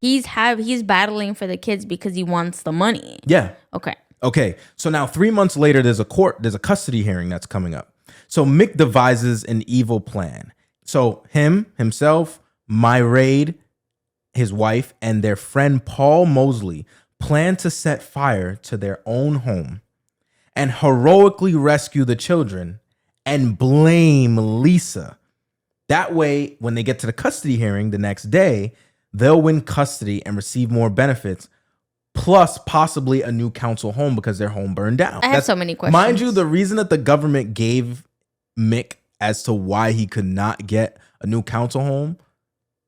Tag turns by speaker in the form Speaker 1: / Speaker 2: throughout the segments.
Speaker 1: He's battling for the kids because he wants the money.
Speaker 2: Yeah.
Speaker 1: Okay.
Speaker 2: So now 3 months later, there's a custody hearing that's coming up. So Mick devises an evil plan. So himself, Myraid, his wife, and their friend Paul Mosley plan to set fire to their own home and heroically rescue the children and blame Lisa. That way, when they get to the custody hearing the next day, they'll win custody and receive more benefits, plus possibly a new council home because their home burned down.
Speaker 1: I have so many questions.
Speaker 2: Mind you, the reason that the government gave Mick as to why he could not get a new council home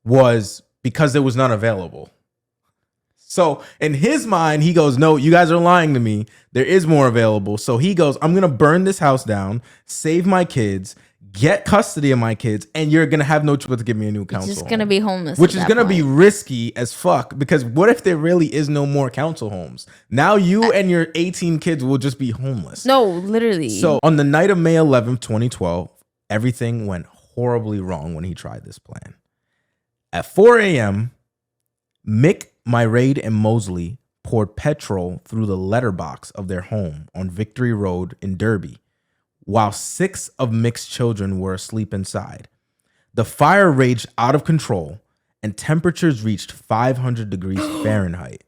Speaker 2: was because there was none available. So in his mind, he goes, no, you guys are lying to me. There is more available. So he goes, I'm going to burn this house down, save my kids, get custody of my kids, and you're going to have no choice to give me a new council home.
Speaker 1: Just going to be homeless.
Speaker 2: Which is going to be risky as fuck, because what if there really is no more council homes? Now you and your 18 kids will just be homeless.
Speaker 1: No, literally.
Speaker 2: So on the night of May 11th, 2012, everything went horribly wrong when he tried this plan. At 4 a.m., Mick, Myraid, and Mosley poured petrol through the letterbox of their home on Victory Road in Derby, while 6 of Mick's children were asleep inside. The fire raged out of control, and temperatures reached 500 degrees Fahrenheit.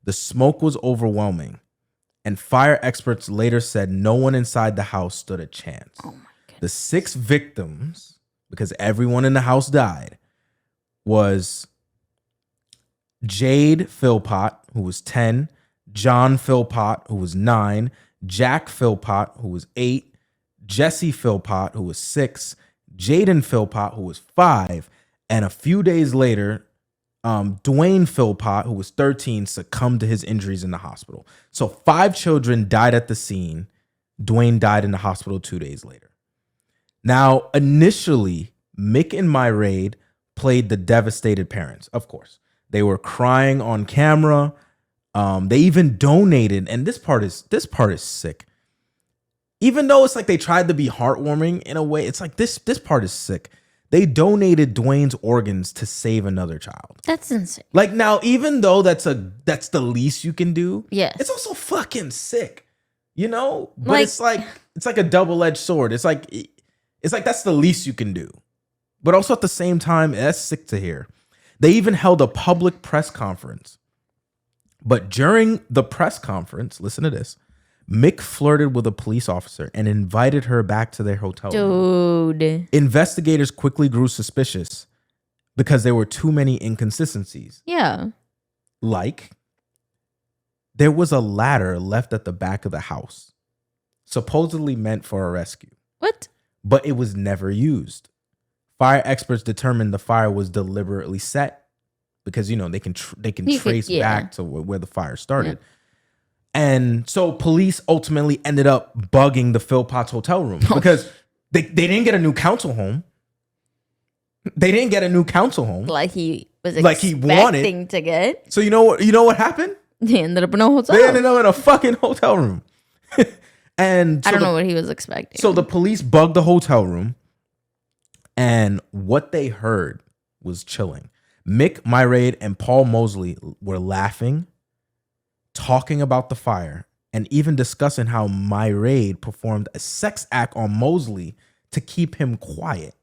Speaker 2: The smoke was overwhelming, and fire experts later said no one inside the house stood a chance.
Speaker 1: Oh my goodness.
Speaker 2: The 6 victims, because everyone in the house died, was Jade Philpott, who was 10, John Philpott, who was 9, Jack Philpott, who was 8, Jesse Philpott, who was 6, Jaden Philpott, who was 5, and a few days later, Dwayne Philpott, who was 13, succumbed to his injuries in the hospital. So 5 children died at the scene. Dwayne died in the hospital 2 days later. Now, initially, Mick and Myraid played the devastated parents, of course. They were crying on camera. They even donated, and this part is sick. Even though it's like they tried to be heartwarming in a way, it's like this part is sick. They donated Dwayne's organs to save another child.
Speaker 1: That's insane.
Speaker 2: Like, now, even though that's the least you can do,
Speaker 1: yes,
Speaker 2: it's also fucking sick, you know? But it's like a double-edged sword. It's like that's the least you can do. But also at the same time, that's sick to hear. They even held a public press conference. But during the press conference, listen to this, Mick flirted with a police officer and invited her back to their hotel room.
Speaker 1: Dude.
Speaker 2: Investigators quickly grew suspicious because there were too many inconsistencies.
Speaker 1: Yeah.
Speaker 2: Like, there was a ladder left at the back of the house, supposedly meant for a rescue.
Speaker 1: What?
Speaker 2: But it was never used. Fire experts determined the fire was deliberately set because, you know, they can trace back to where the fire started. Yeah. And so police ultimately ended up bugging the Philpott's hotel room because they didn't get a new council home. They didn't get a new council home
Speaker 1: like he was
Speaker 2: wanted
Speaker 1: to get.
Speaker 2: So you know what happened?
Speaker 1: They ended up in a hotel.
Speaker 2: They ended up in a fucking hotel room. And so
Speaker 1: I don't know what he was expecting.
Speaker 2: So the police bugged the hotel room, and what they heard was chilling. Mick, Myraid, and Paul Mosley were laughing, talking about the fire, and even discussing how Myraid performed a sex act on Mosley to keep him quiet.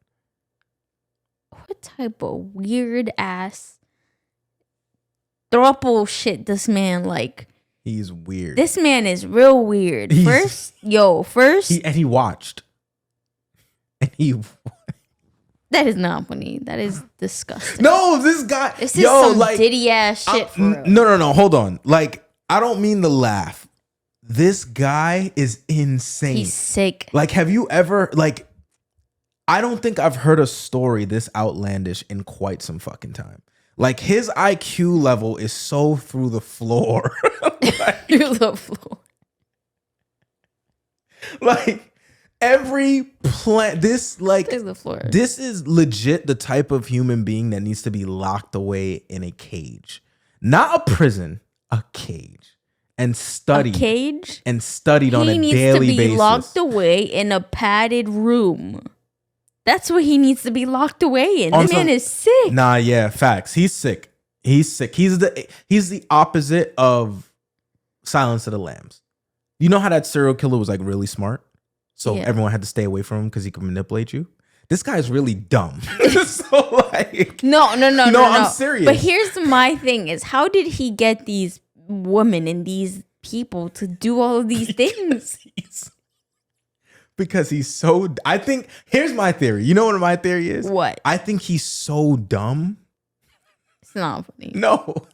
Speaker 1: What type of weird ass throuple shit this man like?
Speaker 2: He's weird.
Speaker 1: This man is real weird. He
Speaker 2: watched. And he
Speaker 1: That is not funny. That is disgusting.
Speaker 2: No, this guy.
Speaker 1: This is some Diddy ass shit for real.
Speaker 2: No. Hold on. Like, I don't mean to laugh. This guy is insane.
Speaker 1: He's sick.
Speaker 2: Like, have you ever, like, I don't think I've heard a story this outlandish in quite some fucking time. Like, his IQ level is so through the floor.
Speaker 1: Through the floor.
Speaker 2: Like, every plan, this is legit the type of human being that needs to be locked away in a cage. Not a prison, a cage. And studied.
Speaker 1: A cage?
Speaker 2: And studied on a daily basis.
Speaker 1: He needs to be locked away in a padded room. That's what he needs to be locked away in. The man is sick.
Speaker 2: Nah, yeah, facts. He's sick. He's sick. He's the opposite of Silence of the Lambs. You know how that serial killer was like really smart? So everyone had to stay away from him because he could manipulate you. This guy's really dumb. So like,
Speaker 1: no,
Speaker 2: I'm serious.
Speaker 1: But here's my thing: is how did he get these women and these people to do all of these things?
Speaker 2: Because he's so. I think here's my theory. You know what my theory is?
Speaker 1: What?
Speaker 2: I think he's so dumb.
Speaker 1: It's not funny.
Speaker 2: No.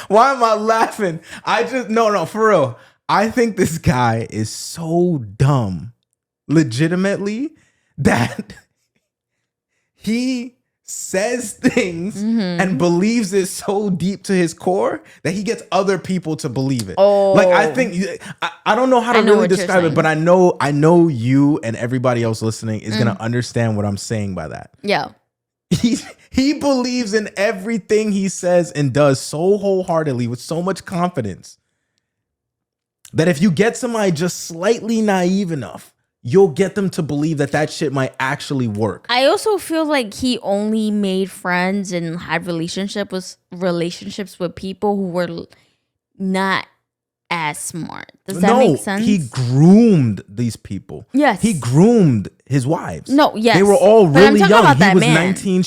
Speaker 2: Why am I laughing? No, for real. I think this guy is so dumb, legitimately, that he says things and believes it so deep to his core that he gets other people to believe it.
Speaker 1: Oh.
Speaker 2: Like, I think, I don't know how to really describe it, but I know you and everybody else listening is going to understand what I'm saying by that.
Speaker 1: Yeah.
Speaker 2: He believes in everything he says and does so wholeheartedly with so much confidence that if you get somebody just slightly naive enough, you'll get them to believe that shit might actually work.
Speaker 1: I also feel like he only made friends and had relationships with people who were not as smart. Does that make sense?
Speaker 2: He groomed these people.
Speaker 1: Yes.
Speaker 2: He groomed his wives.
Speaker 1: No, yes.
Speaker 2: They were all really young. He was
Speaker 1: man.
Speaker 2: 19.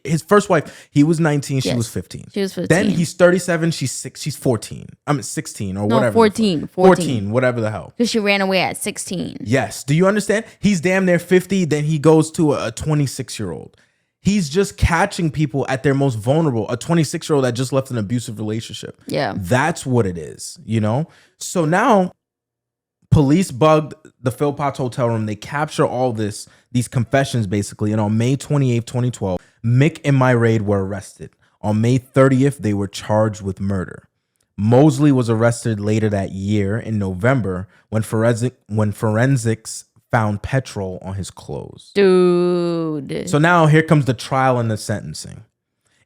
Speaker 2: His first wife, he was 19. She was 15.
Speaker 1: She was 15.
Speaker 2: Then he's 37. She's 14. I'm 16 or whatever.
Speaker 1: 14.
Speaker 2: 14, whatever the hell.
Speaker 1: Because she ran away at 16.
Speaker 2: Yes. Do you understand? He's damn near 50. Then he goes to a 26-year-old. He's just catching people at their most vulnerable. A 26-year-old that just left an abusive relationship.
Speaker 1: Yeah.
Speaker 2: That's what it is, you know? So now police bugged the Philpotts hotel room. They capture all these confessions basically. And on May 28th, 2012, Mick and Myraid were arrested. On May 30th, they were charged with murder. Mosley was arrested later that year in November when forensics found petrol on his clothes.
Speaker 1: Dude.
Speaker 2: So now here comes the trial and the sentencing.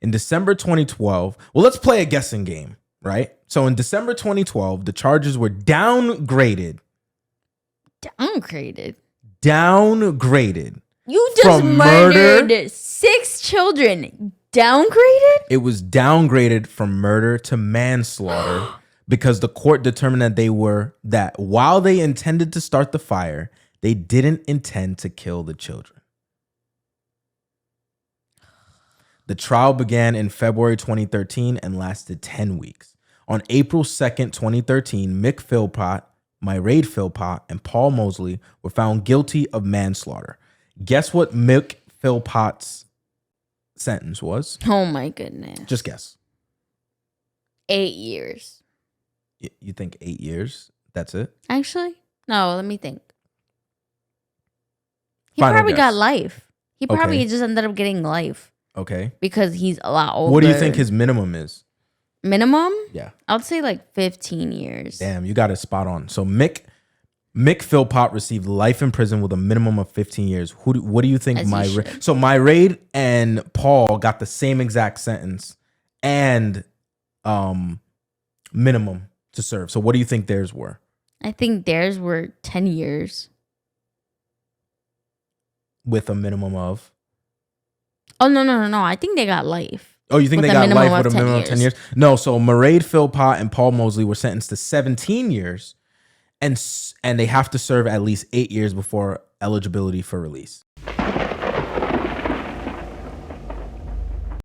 Speaker 2: In December 2012, well, let's play a guessing game, right? So in December 2012, the charges were downgraded. Downgraded.
Speaker 1: You just murdered 6 children. Downgraded?
Speaker 2: It was downgraded from murder to manslaughter because the court determined that while they intended to start the fire, they didn't intend to kill the children. The trial began in February 2013 and lasted 10 weeks. On April 2nd, 2013, Mick Philpott, Myraid Philpott, and Paul Mosley were found guilty of manslaughter. Guess what Mick Philpott's sentence was?
Speaker 1: Oh my goodness.
Speaker 2: Just guess.
Speaker 1: 8 years.
Speaker 2: You think 8 years? That's it?
Speaker 1: Actually, no, let me think. He
Speaker 2: Final
Speaker 1: probably
Speaker 2: guess.
Speaker 1: got life. He probably
Speaker 2: Okay.
Speaker 1: just ended up getting life.
Speaker 2: Okay.
Speaker 1: Because he's a lot older.
Speaker 2: What do you think his minimum is?
Speaker 1: Minimum?
Speaker 2: Yeah.
Speaker 1: I would say like 15 years.
Speaker 2: Damn, you got it spot on. So Mick Philpott received life in prison with a minimum of 15 years. What do you think? So Myraid and Paul got the same exact sentence and minimum to serve. So what do you think theirs were?
Speaker 1: I think theirs were 10 years.
Speaker 2: With a minimum of?
Speaker 1: Oh, no. I think they got life.
Speaker 2: Oh, you think they got life with a minimum of 10 years? No, so Myraid Philpott and Paul Mosley were sentenced to 17 years and they have to serve at least 8 years before eligibility for release.